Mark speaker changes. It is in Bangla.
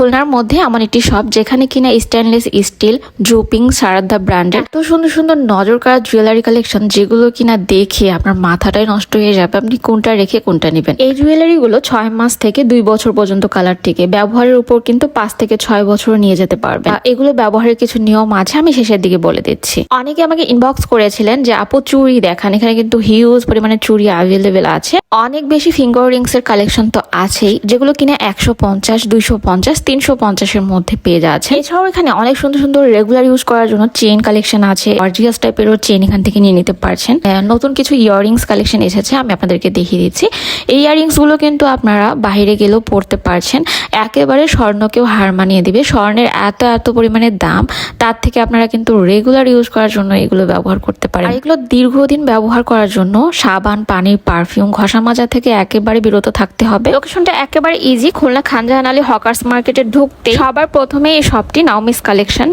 Speaker 1: খুলনার মধ্যে এমন একটি শপ যেখানে কিনা স্টেনলেস স্টিল ড্রুপিং সারাদা ব্র্যান্ডের এত সুন্দর সুন্দর নজর কাড়া জুয়েলারি কালেকশন, যেগুলো কিনা দেখে আপনার মাথাটাই নষ্ট হয়ে যাবে, আপনি কোনটা রেখে কোনটা নেবেন। এই জুয়েলারি গুলো 6 মাস থেকে 2 বছর পর্যন্ত কালার টিকে, ব্যবহারের উপর কিন্তু 5 থেকে 6 বছর নিয়ে যেতে পারবে। এগুলো ব্যবহারের কিছু নিয়ম আছে, আমি শেষের দিকে বলে দিচ্ছি। অনেকে আমাকে ইনবক্স করেছিলেন যে আপু চুড়ি দেখান, এখানে কিন্তু হিউজ পরিমাণে চুড়ি অ্যাভেলেবেল আছে। অনেক বেশি ফিঙ্গার রিংস এর কালেকশন তো আছেই, যেগুলো কিনা 150, 250, 350 এর মধ্যে পেয়ে যাচ্ছে। এছাড়াও এখানে অনেক সুন্দর সুন্দর রেগুলার ইউজ করার জন্য চেইন কালেকশন আছে, গর্জিয়াস টাইপেরও চেইন এখান থেকে নিয়ে নিতে পারছেন। নতুন কিছু ইয়াররিংস কালেকশন এসেছে, আমি আপনাদেরকে দেখিয়ে দিচ্ছি। এই ইয়াররিংস গুলো কিন্তু আপনারা বাইরে গেলেও পড়তে পারছেন, একেবারে স্বর্ণকেও হার মানিয়ে দিবে। স্বর্ণের এত পরিমাণে দাম, তার থেকে আপনারা কিন্তু রেগুলার ইউজ করার জন্য এগুলো ব্যবহার করতে পারেন। আর এগুলো দীর্ঘদিন ব্যবহার করার জন্য সাবান, পানি, পারফিউম, ঘষা মাজা থেকে একেবারে বিরত থাকতে হবে। লোকেশনটা একেবারে ইজি, খুলনা খানজাহান আলী হকার্স মার্কেটে ঢুকতে সবার প্রথমে এই শপটি নাওমিস কালেকশন।